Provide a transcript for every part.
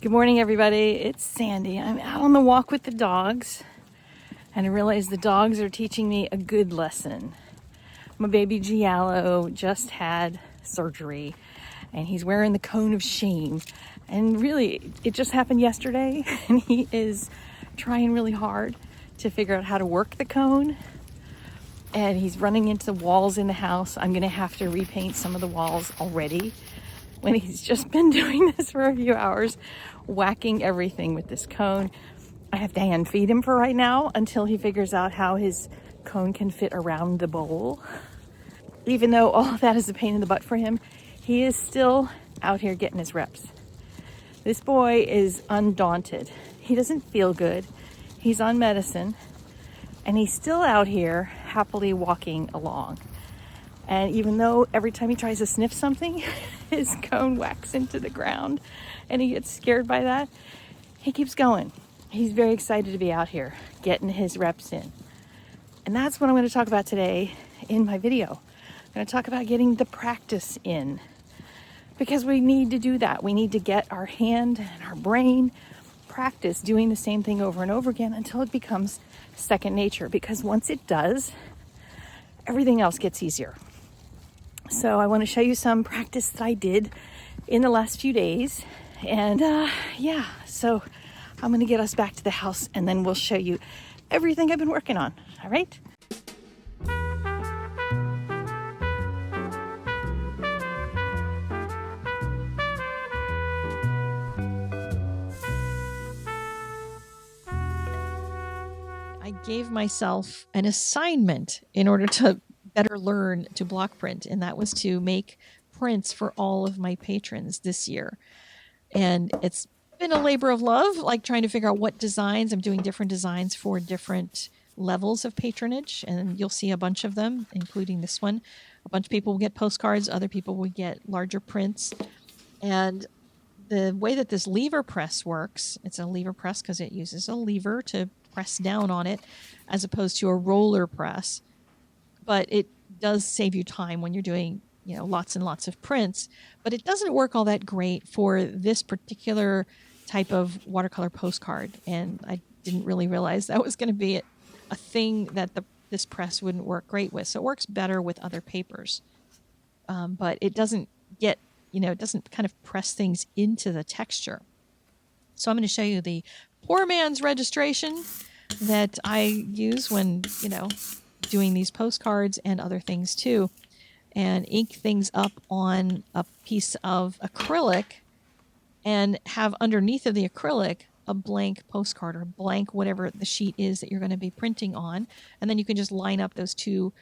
Good morning, everybody. It's Sandy. I'm out on the walk with the dogs, and I realize the dogs are teaching me a good lesson. My baby Giallo just had surgery, and he's wearing the cone of shame. And really, it just happened yesterday, and he is trying really hard to figure out how to work the cone. And he's running into walls in the house. I'm going to have to repaint some of the walls already, when he's just been doing this for a few hours, whacking everything with this cone. I have to hand feed him for right now until he figures out how his cone can fit around the bowl. Even though all of that is a pain in the butt for him, he is still out here getting his reps. This boy is undaunted. He doesn't feel good. He's on medicine, and he's still out here happily walking along. And even though every time he tries to sniff something, his cone whacks into the ground and he gets scared by that, he keeps going. He's very excited to be out here getting his reps in. And that's what I'm going to talk about today in my video. I'm going to talk about getting the practice in, because we need to do that. We need to get our hand and our brain practice doing the same thing over and over again until it becomes second nature, because once it does, everything else gets easier. So I want to show you some practice that I did in the last few days. And so I'm going to get us back to the house, and then we'll show you everything I've been working on. All right? I gave myself an assignment in order to better learn to block print, and that was to make prints for all of my patrons this year. And it's been a labor of love, like trying to figure out what designs. I'm doing different designs for different levels of patronage, and you'll see a bunch of them, including this one. A bunch of people will get postcards, other people will get larger prints. And the way that this lever press works, it's a lever press because it uses a lever to press down on it as opposed to a roller press. But it does save you time when you're doing, lots and lots of prints. But it doesn't work all that great for this particular type of watercolor postcard. And I didn't really realize that was going to be a thing that this press wouldn't work great with. So it works better with other papers. But it doesn't it doesn't kind of press things into the texture. So I'm going to show you the poor man's registration that I use when, doing these postcards and other things too, and ink things up on a piece of acrylic and have underneath of the acrylic a blank postcard or blank whatever the sheet is that you're going to be printing on. And then you can just line up those two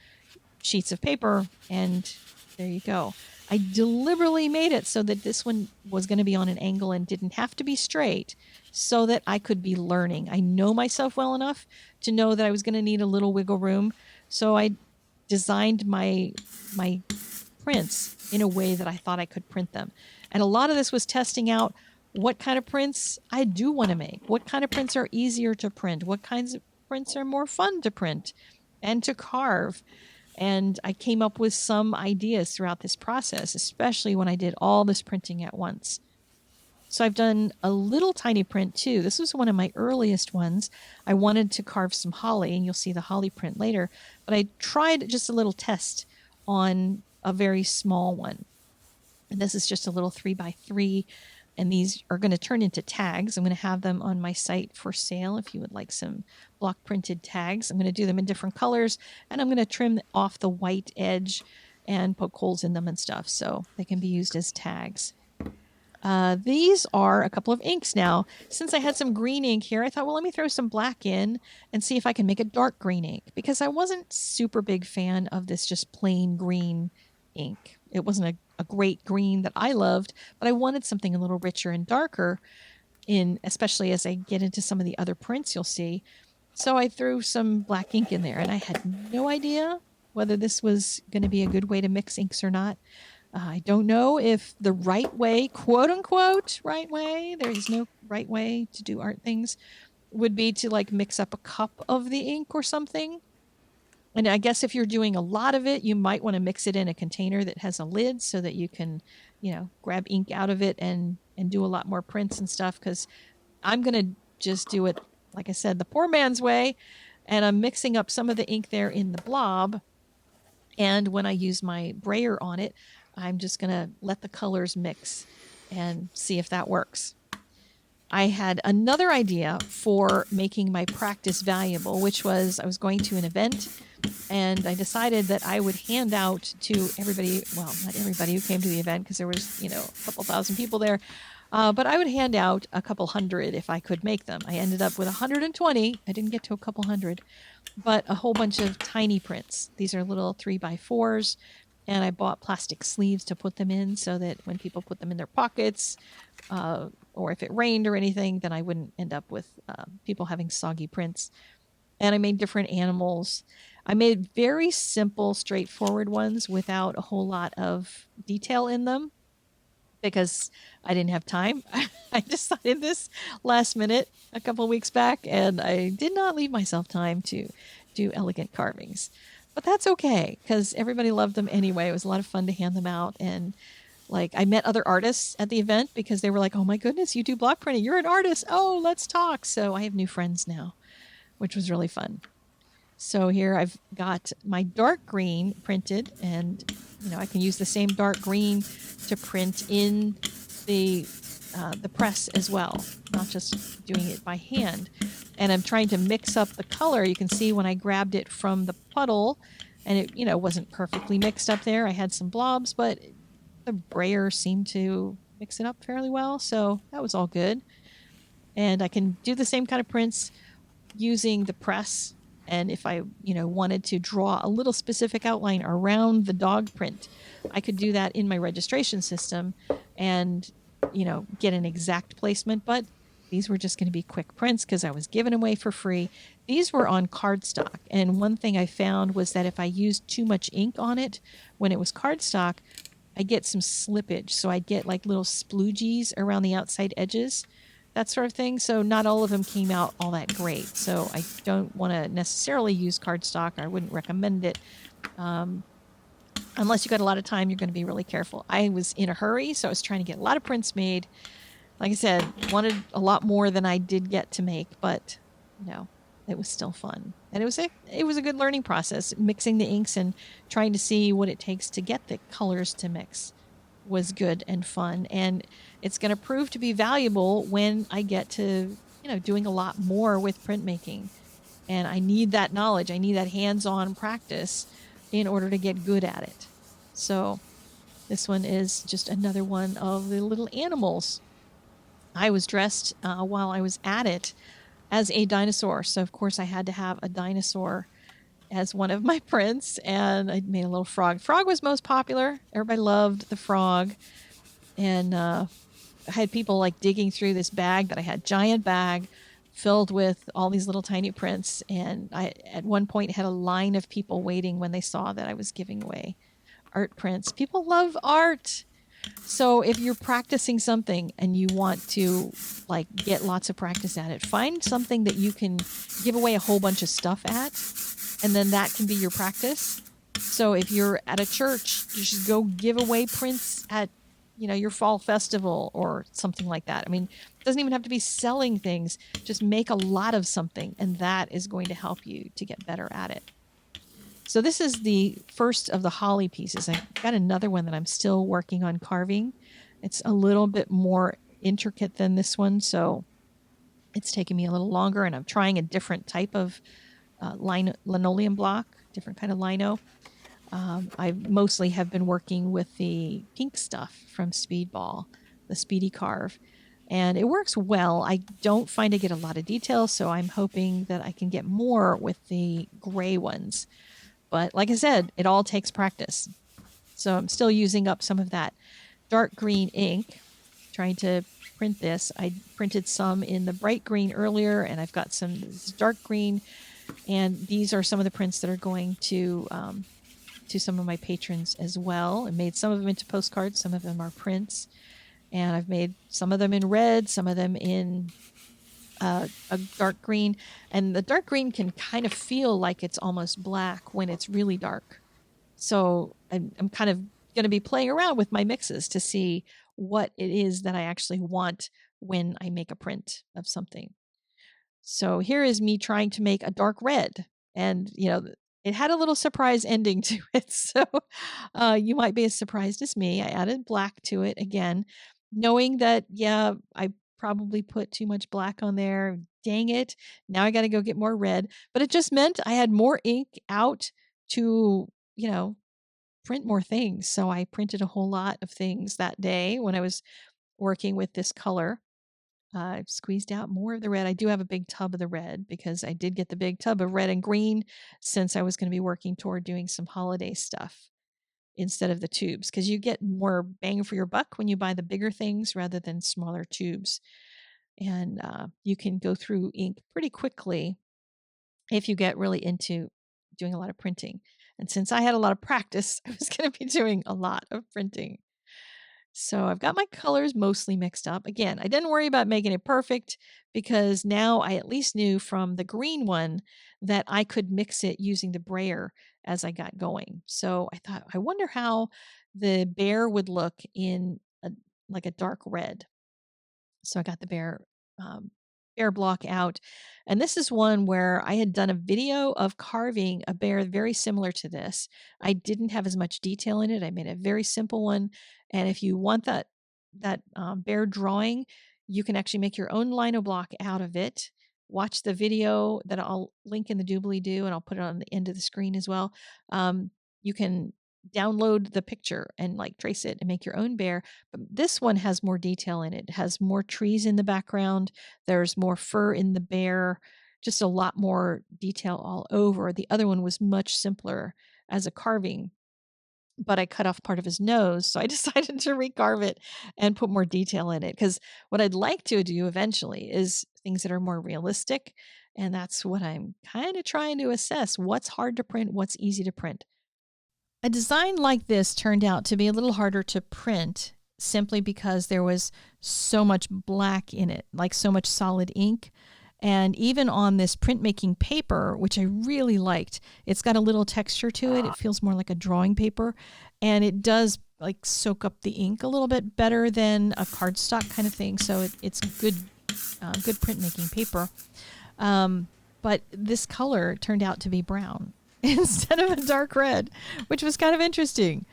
sheets of paper and there you go. I deliberately made it so that this one was going to be on an angle and didn't have to be straight so that I could be learning. I know myself well enough to know that I was going to need a little wiggle room. So I designed my prints in a way that I thought I could print them. And a lot of this was testing out what kind of prints I do want to make. What kind of prints are easier to print? What kinds of prints are more fun to print and to carve? And I came up with some ideas throughout this process, especially when I did all this printing at once. So I've done a little tiny print too. This was one of my earliest ones. I wanted to carve some holly, and you'll see the holly print later. But I tried just a little test on a very small one. And this is just a little 3x3. And these are going to turn into tags. I'm going to have them on my site for sale if you would like some block printed tags. I'm going to do them in different colors, and I'm going to trim off the white edge and poke holes in them and stuff so they can be used as tags. These are a couple of inks now. Since I had some green ink here, I thought, well, let me throw some black in and see if I can make a dark green ink, because I wasn't super big fan of this just plain green ink. It wasn't a great green that I loved, but I wanted something a little richer and darker, especially as I get into some of the other prints you'll see. So I threw some black ink in there, and I had no idea whether this was going to be a good way to mix inks or not. I don't know if the right way, quote unquote, right way, there's no right way to do art things, would be to mix up a cup of the ink or something. And I guess if you're doing a lot of it, you might want to mix it in a container that has a lid so that you can grab ink out of it and do a lot more prints and stuff, because I'm going to just do it, like I said, the poor man's way. And I'm mixing up some of the ink there in the blob. And when I use my brayer on it, I'm just going to let the colors mix and see if that works. I had another idea for making my practice valuable, which was I was going to an event, and I decided that I would hand out to everybody, well, not everybody who came to the event, because there was, a couple thousand people there, but I would hand out a couple hundred if I could make them. I ended up with 120. I didn't get to a couple hundred, but a whole bunch of tiny prints. These are little 3x4s, and I bought plastic sleeves to put them in so that when people put them in their pockets, or if it rained or anything, then I wouldn't end up with people having soggy prints. And I made different animals. I made very simple, straightforward ones without a whole lot of detail in them because I didn't have time. I decided this last minute a couple of weeks back, and I did not leave myself time to do elegant carvings. But that's okay, because everybody loved them anyway. It was a lot of fun to hand them out. And I met other artists at the event because they were like, oh my goodness, you do block printing. You're an artist. Oh, let's talk. So I have new friends now, which was really fun. So here I've got my dark green printed, and I can use the same dark green to print in the press as well, not just doing it by hand. And I'm trying to mix up the color. You can see when I grabbed it from the puddle, and it wasn't perfectly mixed up there. I had some blobs, but the brayer seemed to mix it up fairly well, so that was all good. And I can do the same kind of prints using the press. And if I, wanted to draw a little specific outline around the dog print, I could do that in my registration system and, get an exact placement. But these were just going to be quick prints because I was giving away for free. These were on cardstock. And one thing I found was that if I used too much ink on it when it was cardstock, I get some slippage. So I'd get little sploogies around the outside edges, that sort of thing. So not all of them came out all that great. So I don't want to necessarily use cardstock. I wouldn't recommend it. Unless you got a lot of time, you're going to be really careful. I was in a hurry, so I was trying to get a lot of prints made. Like I said, wanted a lot more than I did get to make, but it was still fun. And it was a good learning process. Mixing the inks and trying to see what it takes to get the colors to mix was good and fun. And it's going to prove to be valuable when I get to, doing a lot more with printmaking. And I need that knowledge. I need that hands-on practice in order to get good at it. So this one is just another one of the little animals. I was dressed while I was at it as a dinosaur. So, of course, I had to have a dinosaur as one of my prints, and I made a little frog. Frog was most popular. Everybody loved the frog. And I had people digging through this bag that I had, giant bag filled with all these little tiny prints. And I, at one point, had a line of people waiting when they saw that I was giving away art prints. People love art. So if you're practicing something and you want to get lots of practice at it, find something that you can give away a whole bunch of stuff at, and then that can be your practice. So if you're at a church, you should go give away prints at, your fall festival or something like that. I mean, it doesn't even have to be selling things. Just make a lot of something, and that is going to help you to get better at it. So this is the first of the holly pieces. I've got another one that I'm still working on carving. It's a little bit more intricate than this one, so it's taking me a little longer, and I'm trying a different type of linoleum block, different kind of lino. I mostly have been working with the pink stuff from Speedball, the SpeedyCarve, and it works well. I don't find I get a lot of detail, so I'm hoping that I can get more with the gray ones. But like I said, it all takes practice. So I'm still using up some of that dark green ink, trying to print this. I printed some in the bright green earlier, and I've got some dark green. And these are some of the prints that are going to some of my patrons as well. I made some of them into postcards. Some of them are prints. And I've made some of them in red, some of them in a dark green. And the dark green can kind of feel like it's almost black when it's really dark. So I'm kind of going to be playing around with my mixes to see what it is that I actually want when I make a print of something. So here is me trying to make a dark red, and it had a little surprise ending to it. So you might be as surprised as me. I added black to it again, knowing that, yeah, I probably put too much black on there. Dang it. Now I got to go get more red. But it just meant I had more ink out to, print more things. So I printed a whole lot of things that day when I was working with this color. I've squeezed out more of the red. I do have a big tub of the red because I did get the big tub of red and green since I was going to be working toward doing some holiday stuff instead of the tubes, because you get more bang for your buck when you buy the bigger things rather than smaller tubes. And you can go through ink pretty quickly if you get really into doing a lot of printing. And since I had a lot of practice, I was going to be doing a lot of printing. So I've got my colors mostly mixed up. Again, I didn't worry about making it perfect because now I at least knew from the green one that I could mix it using the brayer as I got going. So I thought, I wonder how the bear would look in like a dark red. So I got the bear block out. And this is one where I had done a video of carving a bear very similar to this. I didn't have as much detail in it. I made a very simple one. And if you want that bear drawing, you can actually make your own lino block out of it. Watch the video that I'll link in the doobly-doo, and I'll put it on the end of the screen as well. You can download the picture and like trace it and make your own bear. But this one has more detail in it. It has more trees in the background. There's more fur in the bear, just a lot more detail all over. The other one was much simpler as a carving, but I cut off part of his nose. So I decided to recarve it and put more detail in it, because what I'd like to do eventually is things that are more realistic. And that's what I'm kind of trying to assess. What's hard to print? What's easy to print? A design like this turned out to be a little harder to print simply because there was so much black in it, like so much solid ink. And even on this printmaking paper, which I really liked, it's got a little texture to it. It feels more like a drawing paper, and it does like soak up the ink a little bit better than a cardstock kind of thing. So it's good printmaking paper. But this color turned out to be brown instead of a dark red, which was kind of interesting.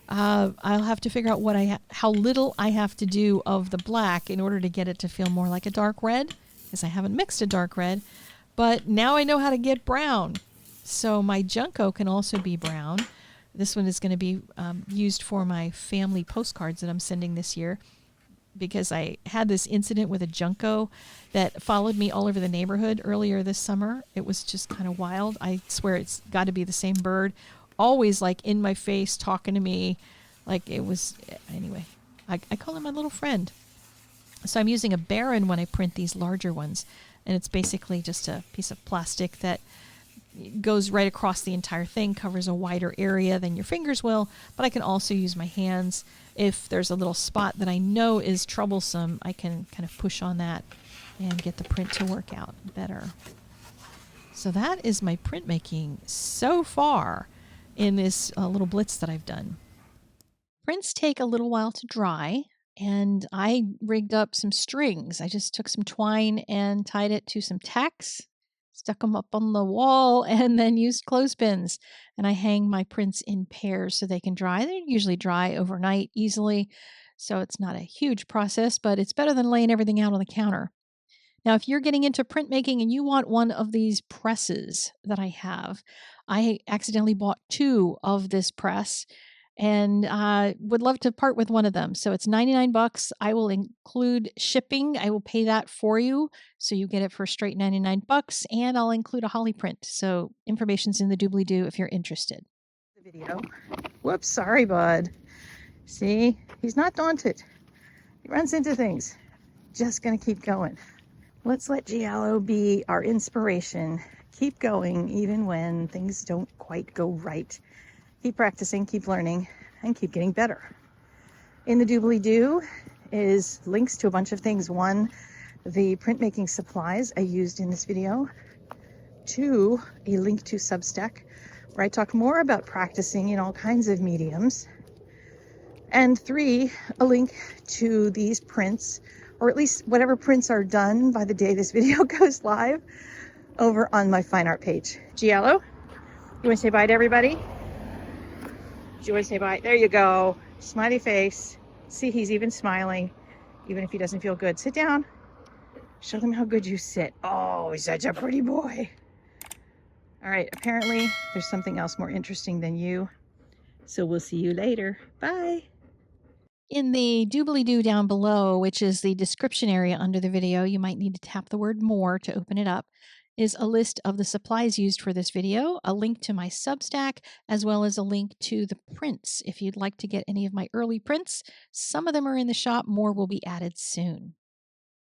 I'll have to figure out how little I have to do of the black in order to get it to feel more like a dark red, because I haven't mixed a dark red. But now I know how to get brown. So my Junko can also be brown. This one is going to be used for my family postcards that I'm sending this year, because I had this incident with a Junko that followed me all over the neighborhood earlier this summer. It was just kind of wild. I swear it's got to be the same bird, always like in my face talking to me. Like it was, anyway, I call him my little friend. So I'm using a Baron when I print these larger ones, and it's basically just a piece of plastic that goes right across the entire thing, covers a wider area than your fingers will, but I can also use my hands. If there's a little spot that I know is troublesome, I can kind of push on that and get the print to work out better. So that is my printmaking so far in this little blitz that I've done. Prints take a little while to dry, and I rigged up some strings. I just took some twine and tied it to some tacks, stuck them up on the wall, and then used clothespins. And I hang my prints in pairs so they can dry. They usually dry overnight easily, so it's not a huge process, but it's better than laying everything out on the counter. Now, if you're getting into printmaking and you want one of these presses that I have, I accidentally bought 2 of this press, and would love to part with one of them. So it's $99. I will include shipping. I will pay that for you, so you get it for straight $99, and I'll include a holly print. So information's in the doobly-doo if you're interested. The video. Whoops, sorry, bud. See, he's not daunted. He runs into things. Just gonna keep going. Let's let Giallo be our inspiration. Keep going even when things don't quite go right. Keep practicing, keep learning, and keep getting better. In the doobly-doo is links to a bunch of things. 1, the printmaking supplies I used in this video. 2, a link to Substack, where I talk more about practicing in all kinds of mediums. And 3, a link to these prints, or at least whatever prints are done by the day this video goes live, over on my fine art page. Giallo, you want to say bye to everybody? Do you want to say bye? There you go. Smiley face. See, he's even smiling, even if he doesn't feel good. Sit down. Show them how good you sit. Oh, he's such a pretty boy. All right, apparently there's something else more interesting than you. So we'll see you later. Bye. In the doobly-doo down below, which is the description area under the video, you might need to tap the word more to open it up, is a list of the supplies used for this video, a link to my Substack, as well as a link to the prints. If you'd like to get any of my early prints, some of them are in the shop, more will be added soon.